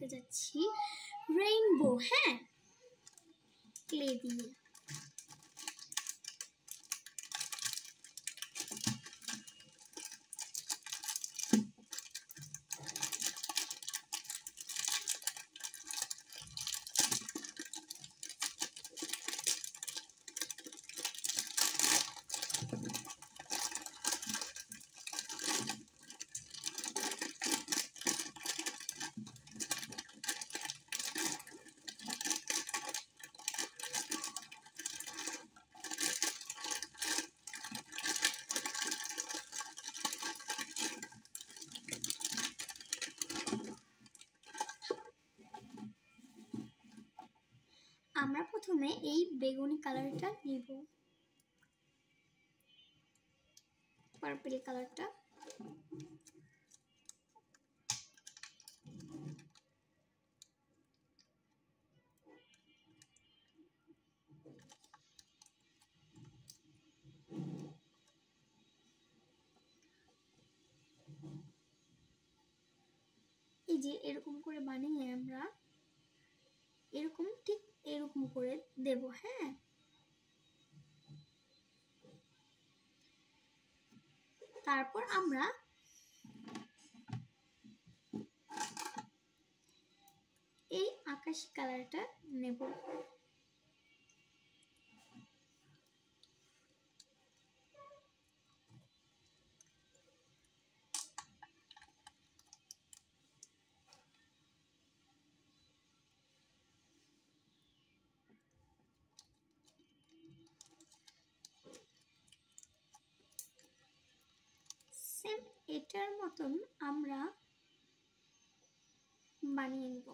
বানাতে যাচ্ছি রেইনবো। হ্যাঁ, ক্লে দিয়ে। আমরা প্রথমে এই বেগুনি কালারটা নিব, পার্পল কালারটা। এই যে এরকম করে বানিয়ে আমরা এরকম ঠিক এরকম করে দেব। হ্যাঁ, তারপর আমরা এই আকাশি কালারটা নেব। সেম এটার মতন আমরা বানিয়ে নেব।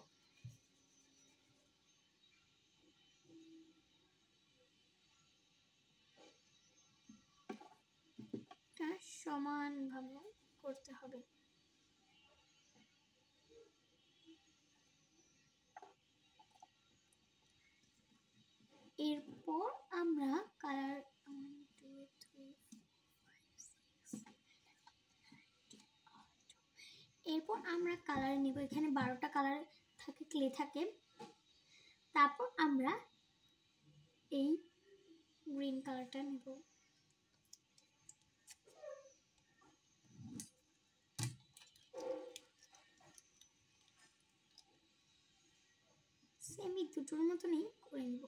এটা সমানভাবে করতে হবে। এরপর আমরা কালার নিব। এখানে 12টা কালার থাকে, ক্লে থাকে। তারপর আমরা এই গ্রিন কালারটা নেব। সেমি দুটোর মতনই করে নেব।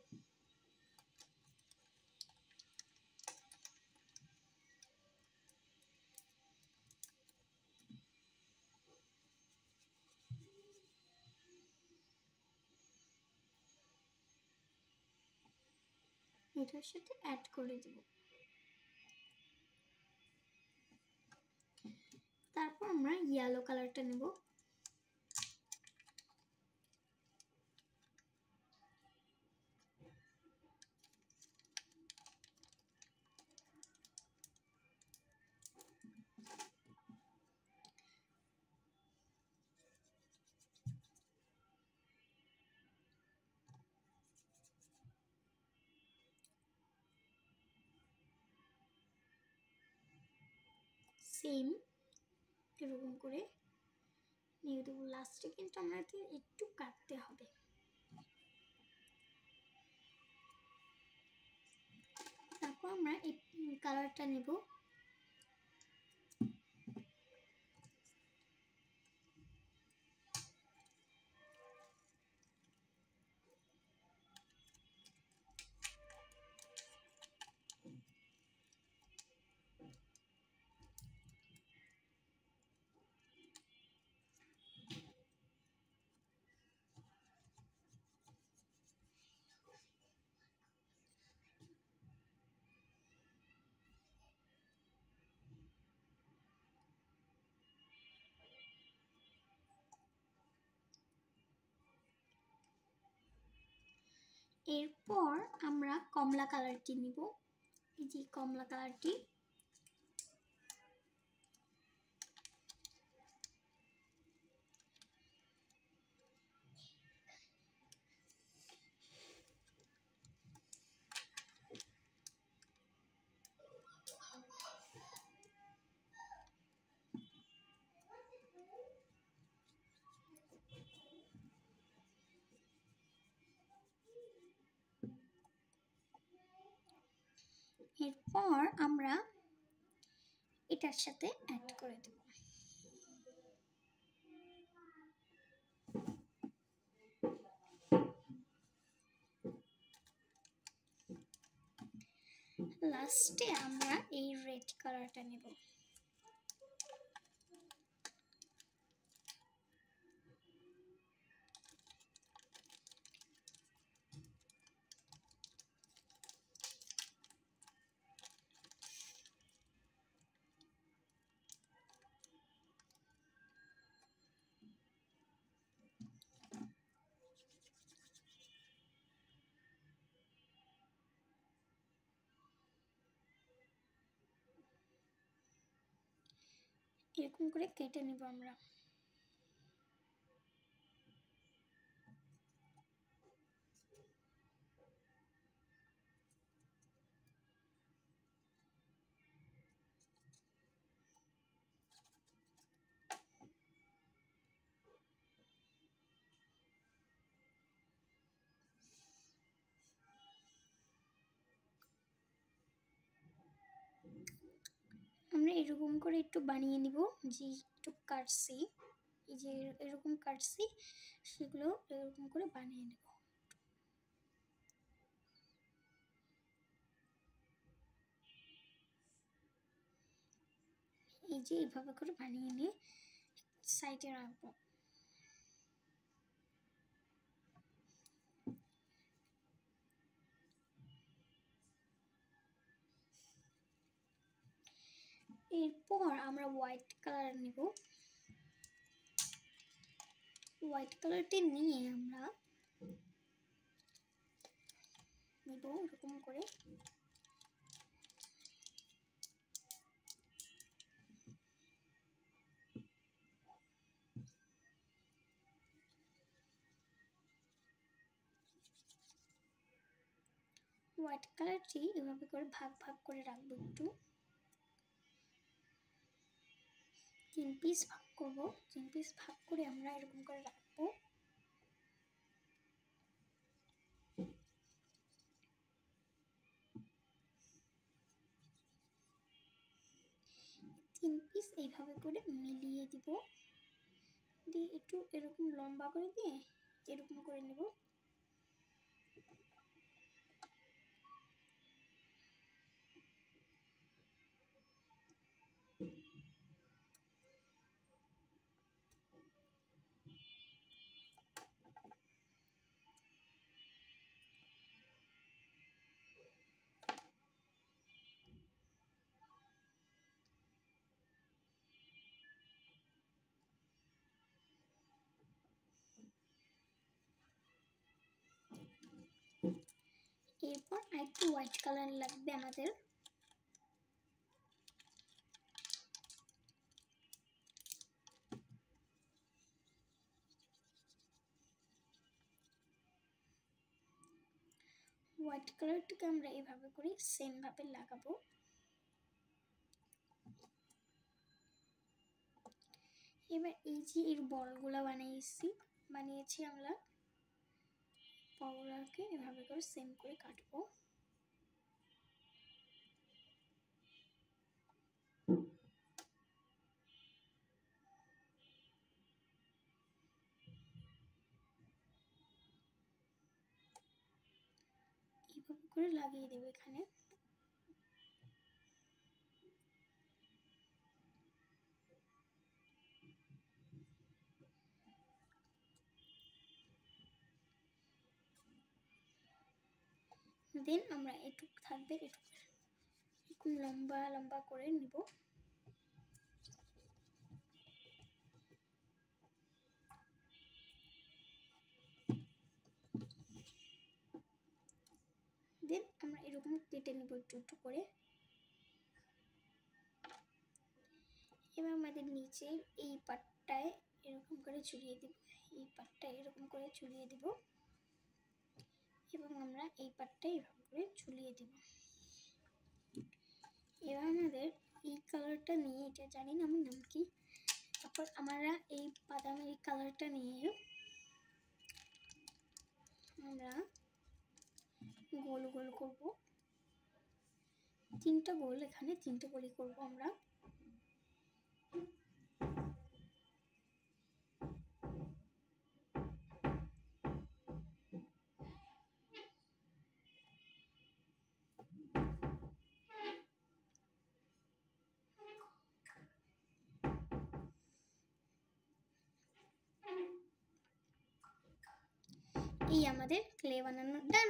এটার সাথে অ্যাড করে দেব। তারপর আমরা ইয়েলো কালারটা নেব। সেম এরকম করে নিয়ে দেবো। লাস্টে কিন্তু আমাদের একটু কাটতে হবে। তারপর আমরা এই কালারটা নেব। এরপর আমরা কমলা কালারটি নিব। এই যে কমলা কালারটি। এরপর আমরা এটার সাথে অ্যাড করে দেব। লাস্টে আমরা এই রেড কালারটা নেব। এরকম করে কেটে নেব আমরা। আমরা এরকম করে একটু বানিয়ে নিব, যে একটু কাটছি, এই যে এরকম কাটছি সেগুলো এরকম করে বানিয়ে নেব। এই যে এইভাবে করে বানিয়ে নিয়ে সাইডে রাখবো। এরপর আমরা হোয়াইট কালার নেব। হোয়াইট কালারটি নিয়ে আমরা নেব এরকম করে। হোয়াইট কালারটি এভাবে করে ভাগ ভাগ করে রাখবো, একটু 3 পিস ভাগ করব। 3 পিস ভাগ করে আমরা এরকম করে রাখবো। তিন পিস এইভাবে করে মিলিয়ে দিব, দিয়ে একটু এরকম লম্বা করে দিয়ে এরকম করে নেব। এরপর আরেকটু হোয়াইট কালার লাগবে আমাদের। হোয়াইট কালারটাকে আমরা এভাবে করে সেম ভাবে লাগাবো। এবার এই যে এর বলগুলা বানিয়েছি আমরা, বলগুলাকে এভাবে করে সেম করে কাটবো। এইভাবে করে লাগিয়ে দেবো এখানে। দেন আমরা এটুক থাকবে এরকম লম্বা লম্বা করে নিব। দেন আমরা এরকম কেটে নিব একটু একটু করে। এবার আমাদের নিচের এই পাটটায় এরকম করে ঝুলিয়ে দিব, এই পাটটায় এরকম করে ঝুলিয়ে দিব, এবং আমরা এই পাটটায় এরকম করে ঝুলিয়ে দিব। এবার আমাদের এই কালারটা নিয়ে, এটা জানি না আমার নাম কি, তারপর আমরা এই বাদামি এই কালারটা নিয়ে আমরা গোল গোল করব। তিনটা গোল, এখানে তিনটে গোলই করবো আমরা। এই আমাদের ক্লে বানানো ডান।